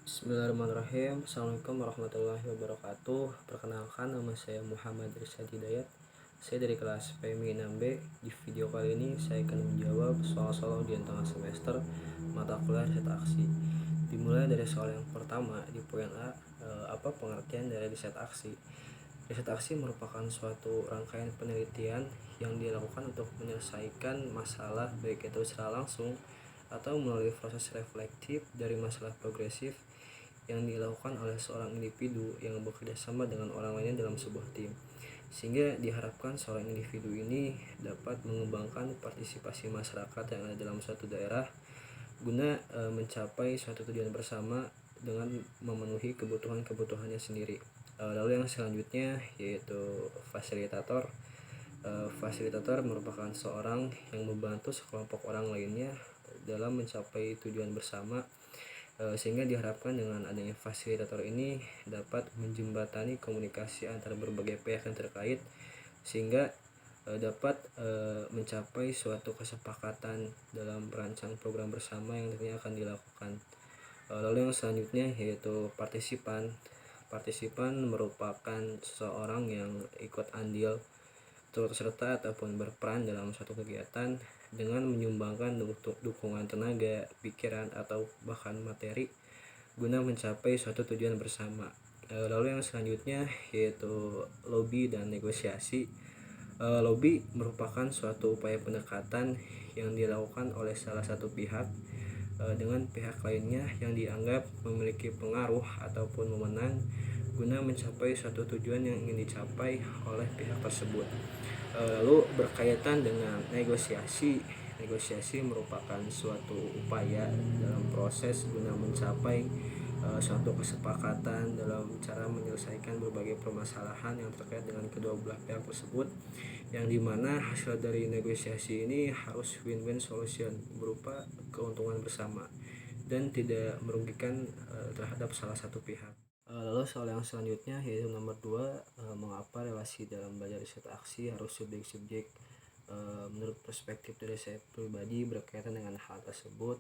Bismillahirrahmanirrahim. Assalamualaikum warahmatullahi wabarakatuh. Perkenalkan, nama saya Muhammad Rizad Hidayat. Saya dari kelas PMI 6B. Di video kali ini saya akan menjawab soal-soal ujian tengah semester mata kuliah riset aksi. Dimulai dari soal yang pertama di poin A, apa pengertian dari riset aksi? Riset aksi merupakan suatu rangkaian penelitian yang dilakukan untuk menyelesaikan masalah, baik itu secara langsung atau melalui proses reflektif dari masalah progresif yang dilakukan oleh seorang individu yang bekerja sama dengan orang lainnya dalam sebuah tim, sehingga diharapkan seorang individu ini dapat mengembangkan partisipasi masyarakat yang ada dalam suatu daerah guna mencapai suatu tujuan bersama dengan memenuhi kebutuhannya sendiri. Lalu yang selanjutnya yaitu fasilitator. Fasilitator merupakan seorang yang membantu sekelompok orang lainnya dalam mencapai tujuan bersama, sehingga diharapkan dengan adanya fasilitator ini dapat menjembatani komunikasi antara berbagai pihak yang terkait, sehingga dapat mencapai suatu kesepakatan dalam merancang program bersama yang nantinya akan dilakukan. Lalu yang selanjutnya yaitu partisipan. Partisipan merupakan seseorang yang ikut andil, turut serta ataupun berperan dalam suatu kegiatan dengan menyumbangkan dukungan tenaga, pikiran, atau bahkan materi guna mencapai suatu tujuan bersama. Lalu yang selanjutnya yaitu lobby dan negosiasi. Lobby merupakan suatu upaya pendekatan yang dilakukan oleh salah satu pihak dengan pihak lainnya yang dianggap memiliki pengaruh ataupun memenang guna mencapai suatu tujuan yang ingin dicapai oleh pihak tersebut. Lalu berkaitan dengan negosiasi. Negosiasi merupakan suatu upaya dalam proses guna mencapai suatu kesepakatan dalam cara menyelesaikan berbagai permasalahan yang terkait dengan kedua belah pihak tersebut, yang dimana hasil dari negosiasi ini harus win-win solution berupa keuntungan bersama dan tidak merugikan terhadap salah satu pihak. Lalu soal yang selanjutnya yaitu nomor 2, mengapa relasi dalam belajar riset aksi harus subjek-subjek. Menurut perspektif dari saya pribadi berkaitan dengan hal tersebut,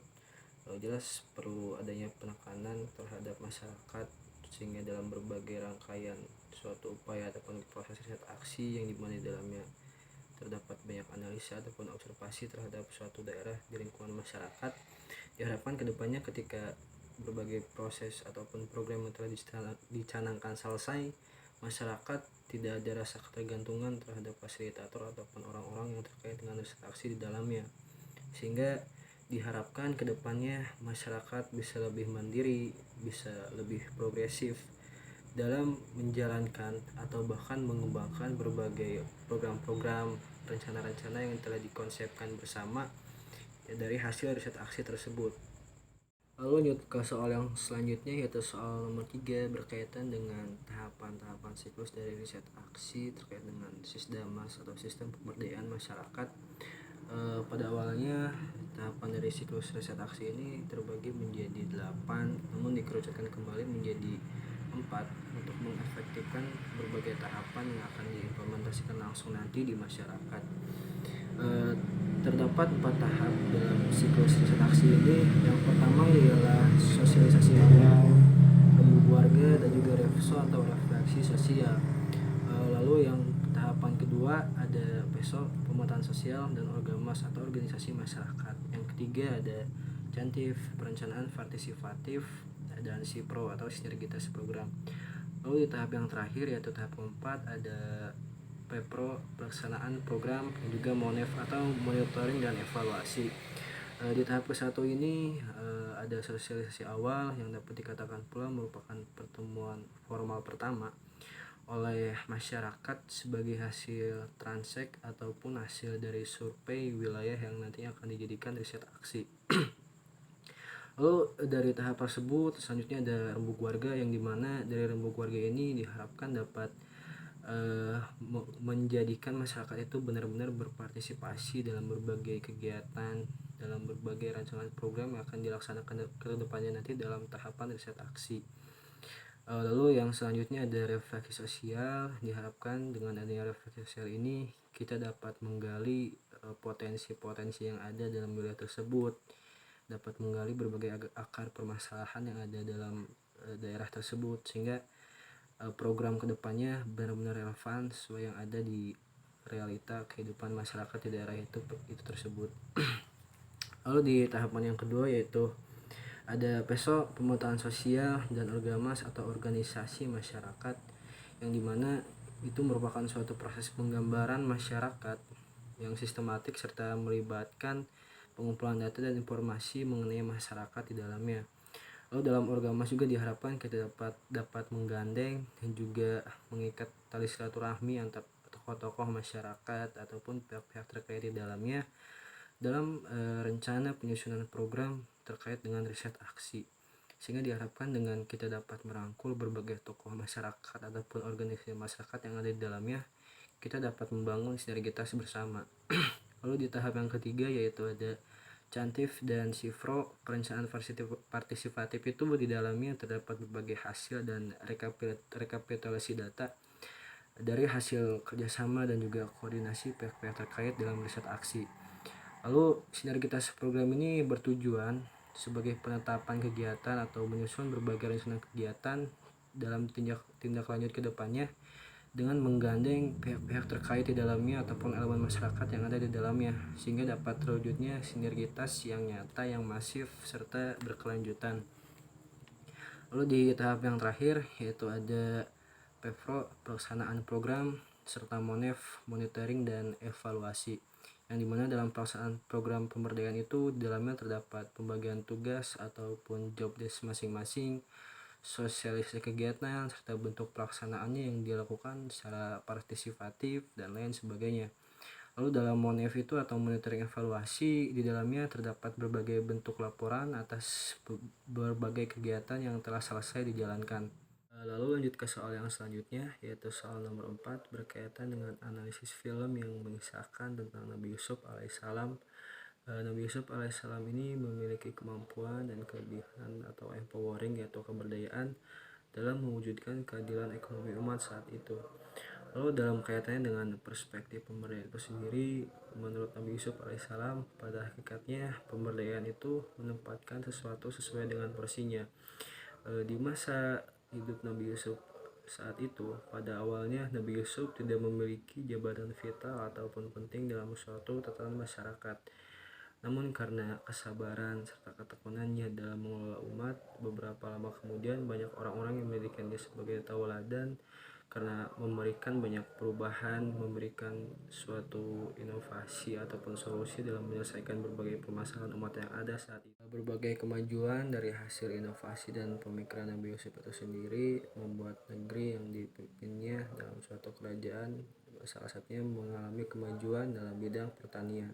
jelas perlu adanya penekanan terhadap masyarakat, sehingga dalam berbagai rangkaian suatu upaya ataupun proses riset aksi yang dimana di dalamnya terdapat banyak analisa ataupun observasi terhadap suatu daerah di lingkungan masyarakat, diharapkan kedepannya ketika berbagai proses ataupun program yang telah dicanangkan selesai, masyarakat tidak ada rasa ketergantungan terhadap fasilitator ataupun orang-orang yang terkait dengan riset aksi di dalamnya, sehingga diharapkan kedepannya masyarakat bisa lebih mandiri, bisa lebih progresif dalam menjalankan atau bahkan mengembangkan berbagai program-program, rencana-rencana yang telah dikonsepkan bersama dari hasil riset aksi tersebut. Lalu lanjut ke soal yang selanjutnya yaitu soal nomor 3 berkaitan dengan tahapan-tahapan siklus dari riset aksi terkait dengan sisdamas atau sistem pemberdayaan masyarakat. Pada awalnya tahapan dari siklus riset aksi ini terbagi menjadi 8, namun dikerucutkan kembali menjadi 4 untuk mengefektifkan berbagai tahapan yang akan diimplementasikan langsung nanti di masyarakat. Terdapat 4 tahap dalam siklus riset aksi ini. Yang pertama ialah sosialisasi awal, rembuk warga, dan juga refso atau refleksi sosial. Lalu yang tahapan kedua ada PESO, pemetaan sosial dan orgamas atau organisasi masyarakat. Yang ketiga ada CANTIF, perencanaan partisipatif, dan SIPRO atau sinergitas program. Lalu di tahap yang terakhir yaitu tahap keempat ada PEPRO, pelaksanaan program, dan juga MONEF atau monitoring dan evaluasi. Di tahap ke-1 ini ada sosialisasi awal yang dapat dikatakan pula merupakan pertemuan formal pertama oleh masyarakat sebagai hasil transek ataupun hasil dari survei wilayah yang nantinya akan dijadikan riset aksi. Lalu dari tahap tersebut selanjutnya ada rembuk warga, yang dimana dari rembuk warga ini diharapkan dapat menjadikan masyarakat itu benar-benar berpartisipasi dalam berbagai kegiatan, dalam berbagai rancangan program yang akan dilaksanakan ke depannya nanti dalam tahapan riset aksi. Lalu yang selanjutnya ada refleksi sosial. Diharapkan dengan adanya refleksi sosial ini kita dapat menggali potensi-potensi yang ada dalam wilayah tersebut, dapat menggali berbagai akar permasalahan yang ada dalam daerah tersebut, sehingga program kedepannya benar-benar relevan sesuai yang ada di realita kehidupan masyarakat di daerah itu tersebut. Lalu di tahapan yang kedua yaitu ada PESO, pemetaan sosial dan orgamas atau organisasi masyarakat, yang dimana itu merupakan suatu proses penggambaran masyarakat yang sistematik serta melibatkan pengumpulan data dan informasi mengenai masyarakat di dalamnya. Lalu dalam orgamas juga diharapkan kita dapat menggandeng dan juga mengikat tali silaturahmi antar tokoh-tokoh masyarakat ataupun pihak-pihak terkait di dalamnya dalam rencana penyusunan program terkait dengan riset aksi, sehingga diharapkan dengan kita dapat merangkul berbagai tokoh masyarakat ataupun organisasi masyarakat yang ada di dalamnya, kita dapat membangun sinergitas bersama. Lalu di tahap yang ketiga yaitu ada Cantif dan Sifro. Perencanaan partisipatif itu di dalamnya terdapat berbagai hasil dan rekapitulasi data dari hasil kerjasama dan juga koordinasi pihak-pihak terkait dalam riset aksi. Lalu sinergitas program ini bertujuan sebagai penetapan kegiatan atau menyusun berbagai rencana kegiatan dalam tindak lanjut ke depannya dengan menggandeng pihak-pihak terkait di dalamnya ataupun elemen masyarakat yang ada di dalamnya, sehingga dapat terwujudnya sinergitas yang nyata, yang masif, serta berkelanjutan. Lalu di tahap yang terakhir yaitu ada PEVRO, pelaksanaan program, serta MONEF, monitoring dan evaluasi, yang dimana dalam pelaksanaan program pemberdayaan itu di dalamnya terdapat pembagian tugas ataupun job desk masing-masing, sosialisasi kegiatan, serta bentuk pelaksanaannya yang dilakukan secara partisipatif dan lain sebagainya. Lalu dalam MONEF itu atau monitoring evaluasi, di dalamnya terdapat berbagai bentuk laporan atas berbagai kegiatan yang telah selesai dijalankan. Lalu lanjut ke soal yang selanjutnya, yaitu soal nomor 4 berkaitan dengan analisis film yang mengisahkan tentang Nabi Yusuf alaihissalam. Nabi Yusuf alaihissalam ini memiliki kemampuan dan kelebihan atau empowering, yaitu keberdayaan dalam mewujudkan keadilan ekonomi umat saat itu. Lalu dalam kaitannya dengan perspektif pemberdayaan itu sendiri, menurut Nabi Yusuf alaihissalam, pada hakikatnya pemberdayaan itu menempatkan sesuatu sesuai dengan porsinya. Di masa hidup Nabi Yusuf saat itu, pada awalnya Nabi Yusuf tidak memiliki jabatan vital ataupun penting dalam suatu tatanan masyarakat. Namun karena kesabaran serta ketekunannya dalam mengelola umat, beberapa lama kemudian banyak orang-orang yang menjadikan dia sebagai tauladan karena memberikan banyak perubahan, memberikan suatu inovasi ataupun solusi dalam menyelesaikan berbagai permasalahan umat yang ada saat itu. Berbagai kemajuan dari hasil inovasi dan pemikiran Nabi Yusuf itu sendiri membuat negeri yang dipimpinnya dalam suatu kerajaan salah satunya mengalami kemajuan dalam bidang pertanian.